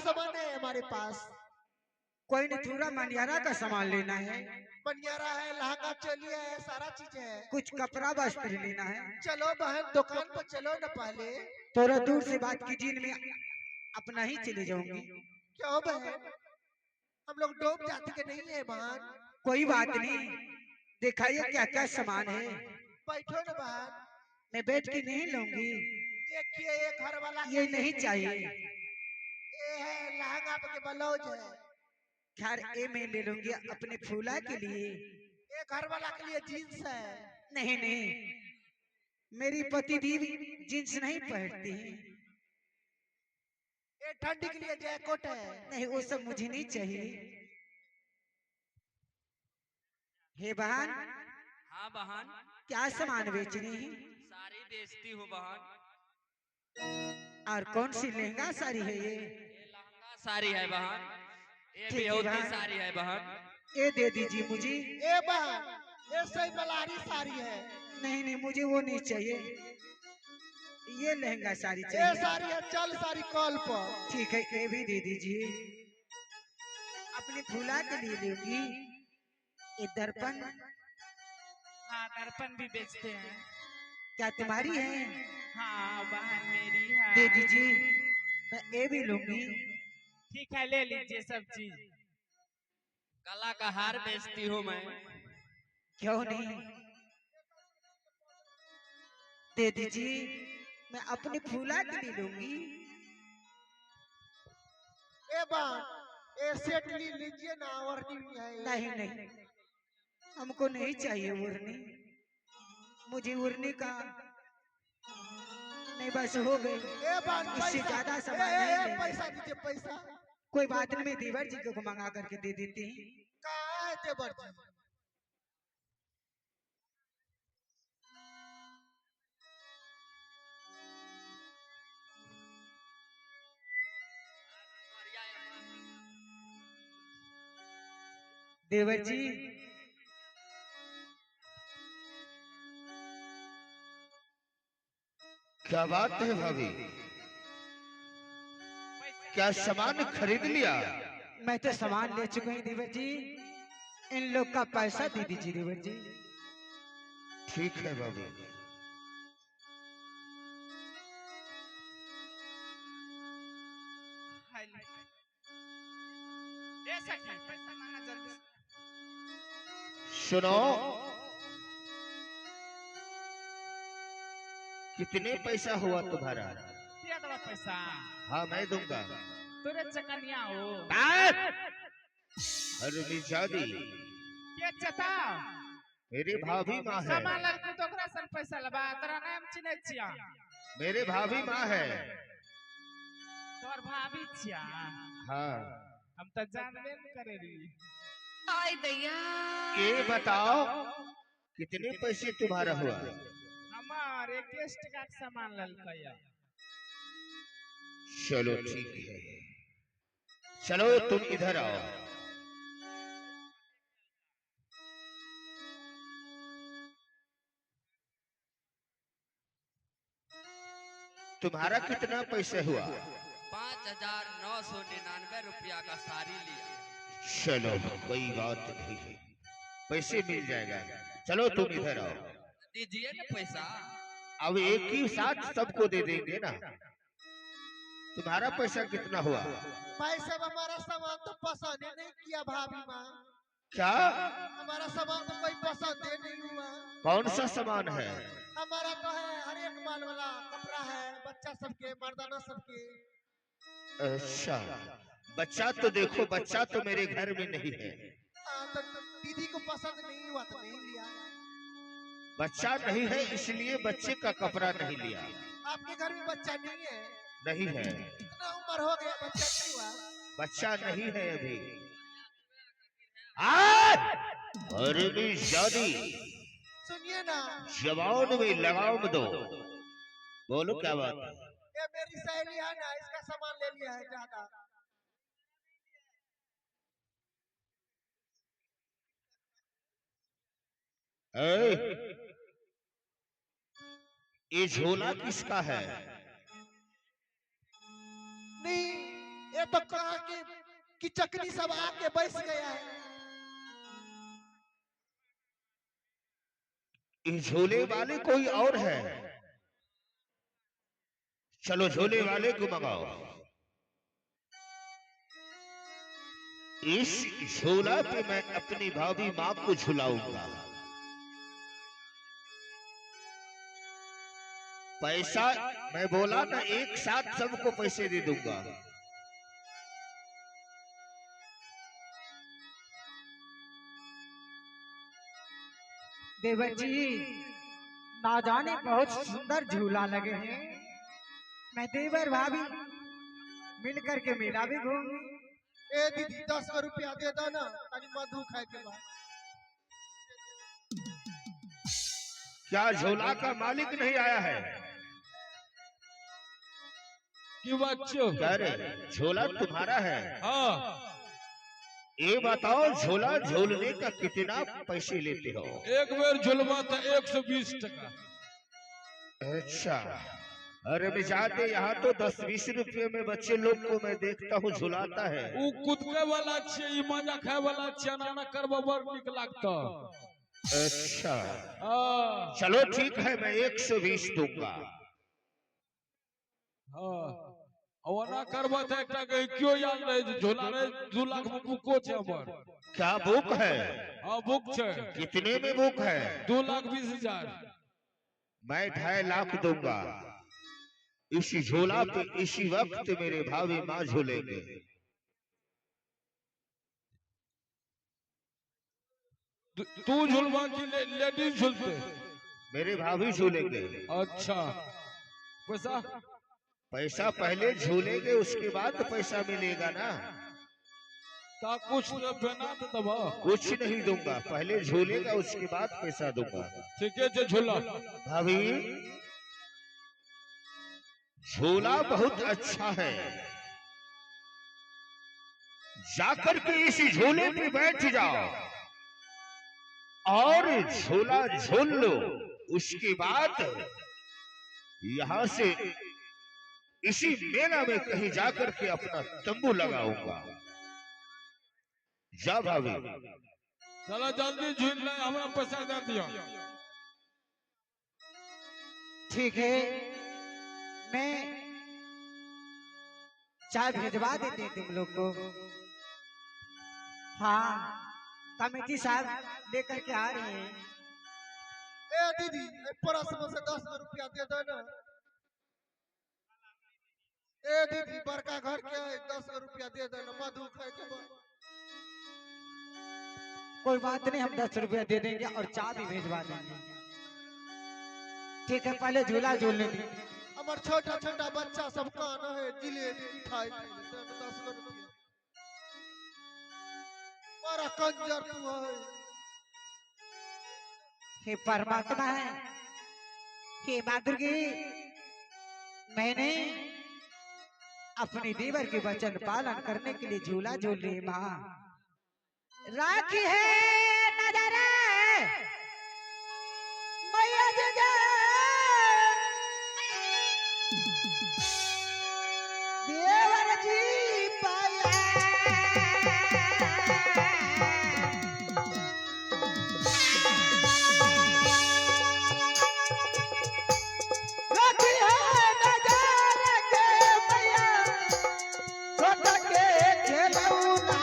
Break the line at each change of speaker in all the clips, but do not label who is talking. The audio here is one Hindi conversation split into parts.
सामान है हमारे पास।
कोई नहीं, पूरा मनियारा का सामान लेना है।
बनियारा है, लहंगा चोली है, सारा चीज है।
कुछ कपड़ा वस्त्र लेना है।
चलो बहन दुकान पर चलो न पहले।
थोड़ा दूर से बात कीजिए, मैं अपना ही चले जाऊंगी।
क्यों बहन, हम लोग डूब जाते के नहीं है बहन।
कोई बात नहीं, दिखाइए क्या क्या सामान है।
बैठो न बहन।
मैं बैठ के नहीं लूंगी।
देखिए ये घर वाला
ये नहीं चाहिए।
ये है लहंगा के ब्लाउज है।
खैर ये मैं ले लूंगी अपने फूला के लिए।
ये घर वाला के लिए जींस है।
नहीं नहीं, मेरी पति देवी जींस नहीं पहनती है।
ये ठंडी के लिए जैकेट है।
नहीं वो सब मुझे नहीं चाहिए। हे बहन।
हाँ बहन।
क्या सामान बेचनी है?
साड़ी बेचती हूँ बहन।
और कौन सी लहंगा साड़ी है ये?
लहंगा साड़ी है बहन। ये
ठीक है
बेहूदी
बहन।
साड़ी है बहन।
ये दे दीजिए मुझे।
ये बहन ये सही बलारी साड़ी है।
नहीं नहीं, मुझे वो नहीं चाहिए, ये लहंगा साड़ी
ये
चाहिए।
साड़ी है चल साड़ी कॉल पर।
ठीक है, ये भी दे दीजिए। अपनी फूला के लिए लूंगी। ये दर्पण।
हाँ दर्पण भी बेचते हैं।
क्या तुम्हारी है?
हाँ बहन मेरी है।
दे दीजिए, मैं ये भी लूंगी।
ठीक है ले लीजिए सब चीज।
गला का हार बेचती हूँ मैं।
क्यों नहीं, दे दीजिए, मैं अपनी फूला के लिए लूंगी।
ये बहन ये सेट लीजिए ना, और है।
नहीं नहीं, हमको नहीं चाहिए उड़नी। मुझे उड़ने का नहीं, बस हो गई।
ए बहन
इससे
पैसा,
ज्यादा सामान नहीं लेंगे।
पैसा दीजिए पैसा।
कोई बात नहीं, मैं देवर जी को मंगा करके दे देती हूँ।
कहाँ है देवर जी?
देवर जी,
क्या बात है भाभी, क्या सामान खरीद लिया?
मैं तो सामान ले चुका हूँ देवर जी। इन लोग का पैसा दे दीजिए देवर जी।
ठीक है भाभी।
दे सकी पैसा मांगा जल्दी से।
सुनो, कितने पैसा हुआ तुम्हारा?
दिया दवा पैसा।
हाँ मैं दूंगा।
तुरे चकनिया हो।
अरे निशादी,
के चता
मेरी भाभी माँ है।
सामान लग तो ओकरा सन पैसा लबा तोरा नाम चिन्ह छिया।
मेरे भाभी माँ है।
तोर भाभी छिया।
हाँ
हम तो जानबे न करे री।
आय दैया,
ये बताओ कितने पैसे तुम्हारा हुआ?
हमार 21 टका के सामान ललकैया।
चलो ठीक है, चलो तुम इधर आओ। तुम्हारा कितना पैसे हुआ?
5,999 रुपया का साड़ी लिया।
चलो कोई बात नहीं है, पैसे मिल जाएगा। चलो तुम इधर आओ।
दीजिए ना पैसा।
अब एक ही साथ सबको दे देंगे ना। तुम्हारा पैसा कितना हुआ?
पैसा में हमारा सामान तो पसंद ही नहीं किया भाभी माँ।
क्या?
हमारा सामान तो कोई पसंद ही नहीं हुआ।
कौन सा सामान है?
हमारा तो है हर एक माल वाला कपड़ा है, बच्चा सबके, मर्दाना सबके।
अच्छा, बच्चा तो देखो, बच्चा तो मेरे घर में नहीं है।
तो दीदी को पसंद नहीं हुआ तो नहीं लिया।
बच्चा नहीं है इसलिए बच्चे का कपड़ा नहीं लिया।
आपके घर में बच्चा नहीं है?
नहीं है।
इतना उम्र हो गया बच्चा नहीं हुआ?
बच्चा नहीं है अभी। अरे निशादी,
सुनिए ना,
जवान में लगाम दो। बोलो क्या बात है?
ये मेरी सहेली है ना, इसका सामान ले लिया है ज्यादा।
ये झोला किसका है?
नहीं, ये तो कहा कि चकनी सब आके बैठ गया है।
इस झोले वाले कोई और है, चलो झोले वाले को मंगाओ। इस झोला पे मैं अपनी भाभी माँ को झुलाऊंगा। पैसा मैं बोला ना, एक साथ सबको पैसे दे दूंगा।
देवर जी, ना जाने बहुत सुंदर झूला लगे हैं। मैं देवर भाभी मिल करके मेला भी घूम।
ए दीदी 10 रुपया दे दो ना, ताकि मधु खाए के बाद।
क्या झोला का मालिक नहीं आया है?
कि बच्चों
क्या रे, झोला तुम्हारा है?
हाँ,
ये बताओ झोला झोलने का कितना पैसे लेते हो?
एक बेर झुलवा था 120 टका।
अच्छा, अरे बेचारे यहाँ तो 10-20 रुपये में बच्चे लोग को मैं देखता हूँ झुलाता है।
उ कुदके वाला छे, ई मजा खाए वाला छे, ना करबा बड़ निक लागता।
अच्छा
हाँ
चलो ठीक है, मैं 120 दूंगा।
हाँ, ओना करबा त एकटा के क्यों याद रहे झोला रे 2 लाख में बुको छे हमर।
क्या बुक है?
हां बुक छे।
कितने में बुक है?
2,20,000।
मैं 2.5 लाख दूंगा। इसी झोला पे इसी वक्त मेरे भाभी माँ झूलेंगे।
तू झुलवा की लेडीज झुलते?
मेरे भाभी झूलेंगे।
अच्छा, पैसा
पैसा पहले झूलेंगे, उसके बाद पैसा मिलेगा ना।
ता कुछ बना तो दबा।
कुछ नहीं दूंगा, पहले झूलेगा उसके बाद पैसा दूंगा।
ठीक है झूला।
भाभी झूला बहुत अच्छा है, जाकर के इसी झूले पे बैठ जाओ और झूला झूल लो। उसके बाद यहां से इसी मेला में कहीं जाकर के अपना तंबू लगाऊंगा। जा भाभी।
चलो जल्दी झूल ले, हमरा पैसा दे दियो।
ठीक है, मैं चाय भिजवा देते हैं तुम लोग को। हाँ, कमेटी साहब लेकर के आ रही हैं।
ए दीदी परस में से 10 रुपया दे दो ना। ए दीदी बड़का घर के 10 रुपया दे दो ना, मधु खाए के बाद।
कोई बात नहीं, हम 10 रुपया दे देंगे और चाय भी भिजवा देंगे। ठीक है, पहले झूला झूल लेंगे।
हमार छोटा छोटा बच्चा सब काना है, जिलेबी मिठाई 10 रुपया। बड़ा कंजर तू है।
हे परमात्मा है, हे माँ दुर्गे, मैंने अपने देवर के वचन पालन करने के लिए झूला झूल रही माँ। राखी है नजर मैया जगह देवर जी पाया। राखी है नजर के मैया छोटा के खेलौना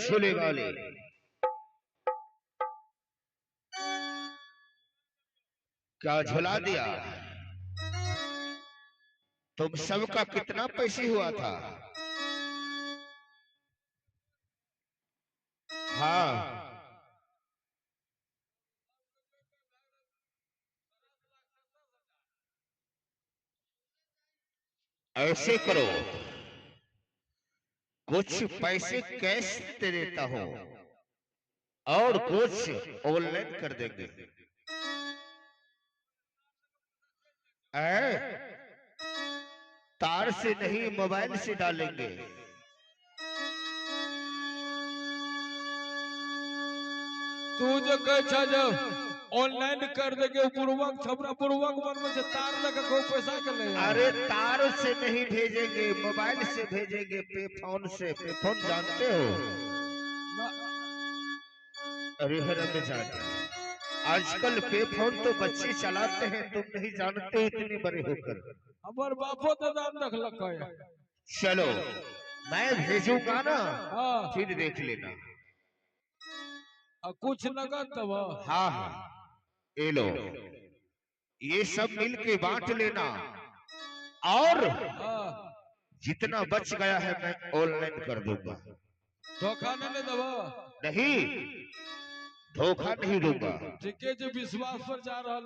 झूले वाले, क्या झुला दिया? तुम सबका कितना पैसे हुआ था? हाँ, ऐसे करो, कुछ पैसे कैश दे देता हूं और कुछ ऑनलाइन कर देंगे। तार से नहीं, मोबाइल से डालेंगे।
तू जो कह जब ऑनलाइन कर देगे पूर्वक छबरा पूर्वक मन में से तार लगा को पैसा कर ले।
अरे तार से नहीं भेजेंगे, मोबाइल से भेजेंगे, पे फोन से। पे फोन जानते हो? अरे हरम जानते, आजकल पे फोन तो बच्चे चलाते हैं, तुम नहीं जानते हो इतने बड़े होकर।
हमार बापो तो नाम रख लखा है।
चलो मैं भेजूंगा ना,
हाँ
फिर देख लेना।
कुछ नगद तब।
हाँ हाँ, ये लो, ये सब मिल के बांट लेना, और जितना बच गया है मैं ऑनलाइन कर दूंगा।
धोखा नहीं दबा?
नहीं, धोखा नहीं दूंगा।
ठीक है, जो विश्वास पर जा रहा